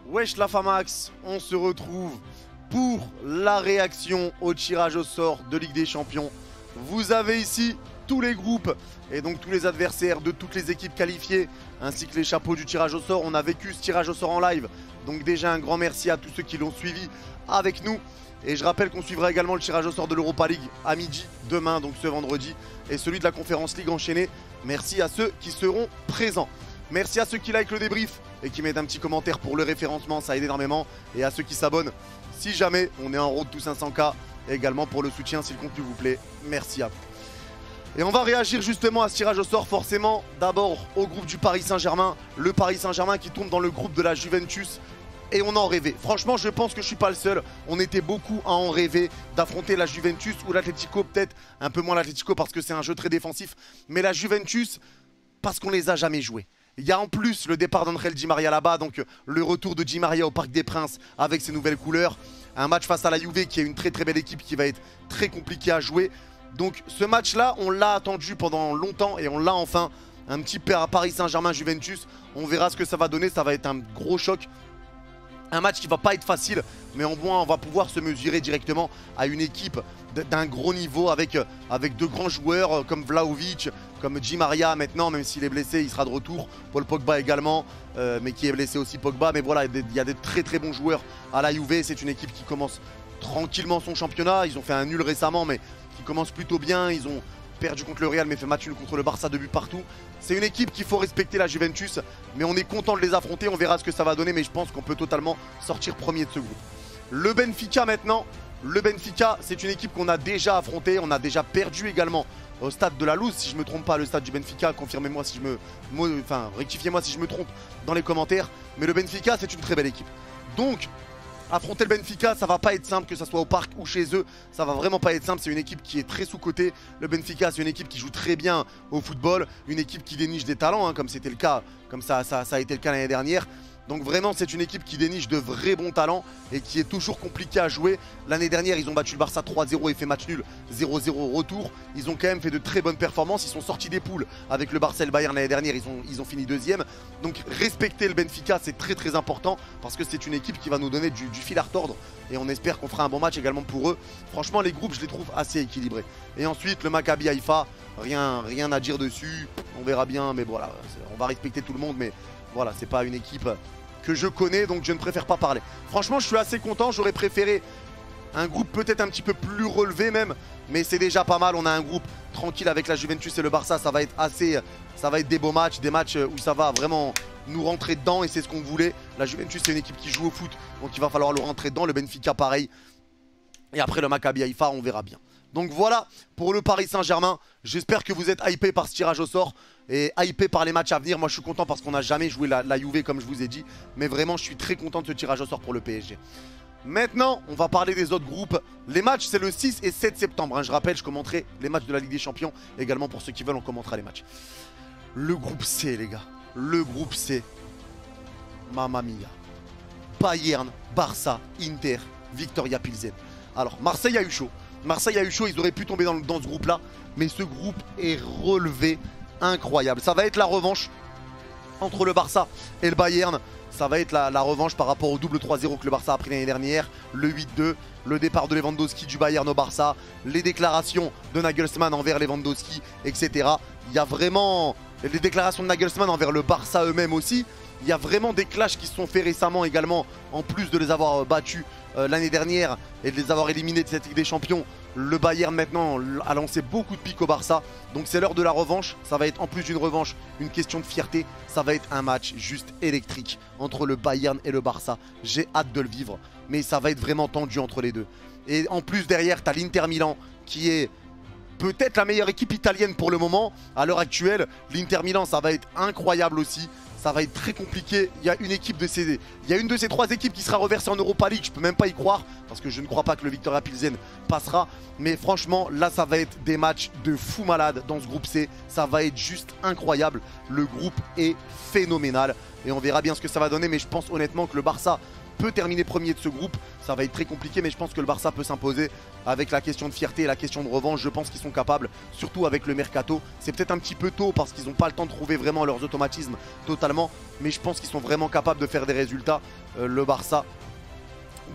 Wesh la Famax, on se retrouve pour la réaction au tirage au sort de Ligue des Champions. Vous avez ici tous les groupes et donc tous les adversaires de toutes les équipes qualifiées ainsi que les chapeaux du tirage au sort. On a vécu ce tirage au sort en live, donc déjà un grand merci à tous ceux qui l'ont suivi avec nous. Et je rappelle qu'on suivra également le tirage au sort de l'Europa League à midi demain, donc ce vendredi, et celui de la Conférence League enchaîné. Merci à ceux qui seront présents. Merci à ceux qui like le débrief et qui mettent un petit commentaire pour le référencement, ça aide énormément. Et à ceux qui s'abonnent, si jamais on est en road to 500K, et également pour le soutien si le contenu vous plaît. Merci à vous. Et on va réagir justement à ce tirage au sort, forcément d'abord au groupe du Paris Saint-Germain. Le Paris Saint-Germain qui tombe dans le groupe de la Juventus. Et on en rêvait. Franchement, je pense que je suis pas le seul. On était beaucoup à en rêver d'affronter la Juventus ou l'Atlético, peut-être un peu moins l'Atlético parce que c'est un jeu très défensif. Mais la Juventus, parce qu'on les a jamais joués. Il y a en plus le départ d'André Di Maria là-bas, donc le retour de Di Maria au Parc des Princes avec ses nouvelles couleurs. Un match face à la Juve qui est une très très belle équipe qui va être très compliqué à jouer. Donc ce match-là, on l'a attendu pendant longtemps et on l'a enfin. Un petit Paris Saint-Germain-Juventus. On verra ce que ça va donner, ça va être un gros choc. Un match qui va pas être facile, mais au moins on va pouvoir se mesurer directement à une équipe d'un gros niveau avec de grands joueurs comme Vlahovic, comme Di Maria maintenant, même s'il est blessé, il sera de retour. Paul Pogba également, mais qui est blessé aussi Pogba. Mais voilà, il y a des très très bons joueurs à la Juve. C'est une équipe qui commence tranquillement son championnat. Ils ont fait un nul récemment, mais qui commence plutôt bien. Ils ont perdu contre le Real mais fait match nul contre le Barça, 2 buts partout. C'est une équipe qu'il faut respecter, la Juventus, mais on est content de les affronter, on verra ce que ça va donner, mais je pense qu'on peut totalement sortir premier de ce groupe. Le Benfica maintenant, le Benfica c'est une équipe qu'on a déjà affrontée, on a déjà perdu également au stade de la Luz, si je me trompe pas, le stade du Benfica, confirmez-moi si rectifiez-moi si je me trompe dans les commentaires, mais le Benfica c'est une très belle équipe. Donc affronter le Benfica, ça va pas être simple, que ce soit au parc ou chez eux, ça va vraiment pas être simple. C'est une équipe qui est très sous-cotée. Le Benfica, c'est une équipe qui joue très bien au football, une équipe qui déniche des talents, hein, comme c'était le cas, comme ça a été le cas l'année dernière. Donc vraiment, c'est une équipe qui déniche de vrais bons talents et qui est toujours compliquée à jouer. L'année dernière, ils ont battu le Barça 3-0 et fait match nul 0-0 au retour. Ils ont quand même fait de très bonnes performances. Ils sont sortis des poules avec le Barça et le Bayern l'année dernière. Ils ont fini deuxième. Donc respecter le Benfica, c'est très très important parce que c'est une équipe qui va nous donner du fil à retordre. Et on espère qu'on fera un bon match également pour eux. Franchement, les groupes, je les trouve assez équilibrés. Et ensuite, le Maccabi Haïfa, rien à dire dessus. On verra bien, mais voilà, on va respecter tout le monde. Mais voilà, c'est pas une équipe que je connais, donc je ne préfère pas parler. Franchement, je suis assez content. J'aurais préféré un groupe peut-être un petit peu plus relevé même, mais c'est déjà pas mal. On a un groupe tranquille avec la Juventus et le Barça. Ça va être des beaux matchs, des matchs où ça va vraiment nous rentrer dedans et c'est ce qu'on voulait. La Juventus, c'est une équipe qui joue au foot, donc il va falloir le rentrer dedans. Le Benfica, pareil. Et après le Maccabi Haïfa, on verra bien. Donc voilà pour le Paris Saint-Germain. J'espère que vous êtes hypés par ce tirage au sort et hypés par les matchs à venir. Moi je suis content parce qu'on n'a jamais joué la Juve comme je vous ai dit. Mais vraiment je suis très content de ce tirage au sort pour le PSG. Maintenant on va parler des autres groupes. Les matchs c'est le 6 et 7 septembre. Je rappelle, je commenterai les matchs de la Ligue des Champions. Également pour ceux qui veulent, on commentera les matchs. Le groupe C les gars. Le groupe C. Mamma mia. Bayern, Barça, Inter, Victoria Pilsen. Alors Marseille a eu chaud. Marseille a eu chaud, ils auraient pu tomber dans ce groupe-là. Mais ce groupe est relevé, incroyable. Ça va être la revanche entre le Barça et le Bayern. Ça va être la revanche par rapport au double 3-0 que le Barça a pris l'année dernière. Le 8-2, le départ de Lewandowski du Bayern au Barça. Les déclarations de Nagelsmann envers Lewandowski, etc. Il y a vraiment les déclarations de Nagelsmann envers le Barça eux-mêmes aussi. Il y a vraiment des clashs qui se sont faits récemment également, en plus de les avoir battus l'année dernière et de les avoir éliminés de cette Ligue des Champions. Le Bayern maintenant a lancé beaucoup de piques au Barça. Donc c'est l'heure de la revanche. Ça va être en plus d'une revanche une question de fierté. Ça va être un match juste électrique entre le Bayern et le Barça. J'ai hâte de le vivre. Mais ça va être vraiment tendu entre les deux. Et en plus derrière, tu as l'Inter Milan qui est peut-être la meilleure équipe italienne pour le moment. À l'heure actuelle, l'Inter Milan, ça va être incroyable aussi. Ça va être très compliqué. Il y a une de ces 3 équipes qui sera reversée en Europa League. Je peux même pas y croire parce que je ne crois pas que le Victoria Pilsen passera. Mais franchement, là, ça va être des matchs de fou malade dans ce groupe C. Ça va être juste incroyable. Le groupe est phénoménal. et on verra bien ce que ça va donner. Mais je pense honnêtement que le Barça peut terminer premier de ce groupe. Ça va être très compliqué, mais je pense que le Barça peut s'imposer avec la question de fierté et la question de revanche. Je pense qu'ils sont capables, surtout avec le mercato. C'est peut-être un petit peu tôt parce qu'ils n'ont pas le temps de trouver vraiment leurs automatismes totalement, mais je pense qu'ils sont vraiment capables de faire des résultats, le Barça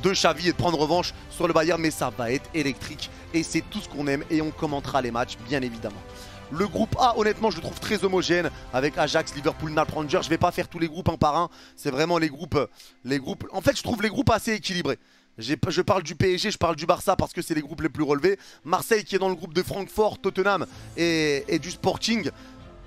de Xavi, et de prendre revanche sur le Bayern. Mais ça va être électrique et c'est tout ce qu'on aime, et on commentera les matchs bien évidemment. Le groupe A, honnêtement, je le trouve très homogène avec Ajax, Liverpool, Naples, Rangers. Je vais pas faire tous les groupes un par un. C'est vraiment les groupes. En fait, je trouve les groupes assez équilibrés. Je parle du PSG, je parle du Barça parce que c'est les groupes les plus relevés. Marseille qui est dans le groupe de Francfort, Tottenham et du Sporting.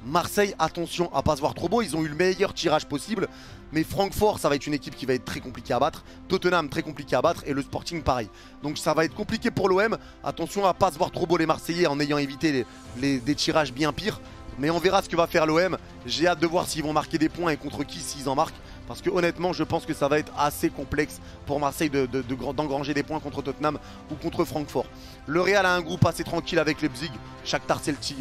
Marseille, attention à pas se voir trop beau, ils ont eu le meilleur tirage possible. Mais Francfort, ça va être une équipe qui va être très compliquée à battre. Tottenham, très compliqué à battre. Et le Sporting, pareil. Donc ça va être compliqué pour l'OM. Attention à pas se voir trop beau les Marseillais en ayant évité des tirages bien pires. Mais on verra ce que va faire l'OM. J'ai hâte de voir s'ils vont marquer des points et contre qui, s'ils en marquent. Parce que honnêtement, je pense que ça va être assez complexe pour Marseille d'engranger des points contre Tottenham ou contre Francfort. Le Real a un groupe assez tranquille avec Leipzig, Shakhtar, Celtic,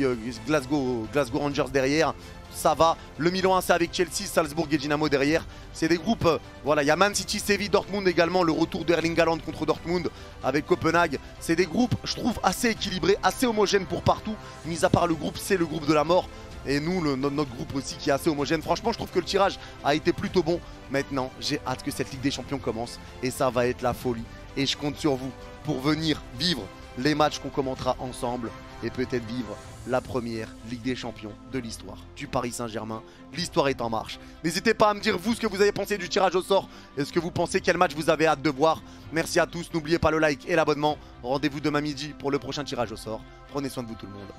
Glasgow Rangers derrière. Ça va. Le Milan AC avec Chelsea, Salzbourg et Dynamo derrière. C'est des groupes, voilà, il y a Man City, Séville, Dortmund également. Le retour d'Erling Haaland contre Dortmund avec Copenhague. C'est des groupes, je trouve, assez équilibrés, assez homogènes pour partout. Mis à part le groupe, c'est le groupe de la mort. Et nous, notre groupe aussi qui est assez homogène. Franchement, je trouve que le tirage a été plutôt bon. Maintenant, j'ai hâte que cette Ligue des Champions commence. Et ça va être la folie. Et je compte sur vous pour venir vivre les matchs qu'on commentera ensemble. Et peut-être vivre la première Ligue des Champions de l'histoire du Paris Saint-Germain. L'histoire est en marche. N'hésitez pas à me dire vous ce que vous avez pensé du tirage au sort. Est-ce que vous pensez quel match vous avez hâte de voir? Merci à tous. N'oubliez pas le like et l'abonnement. Rendez-vous demain midi pour le prochain tirage au sort. Prenez soin de vous tout le monde.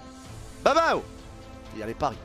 Bye bye. Et allez Paris.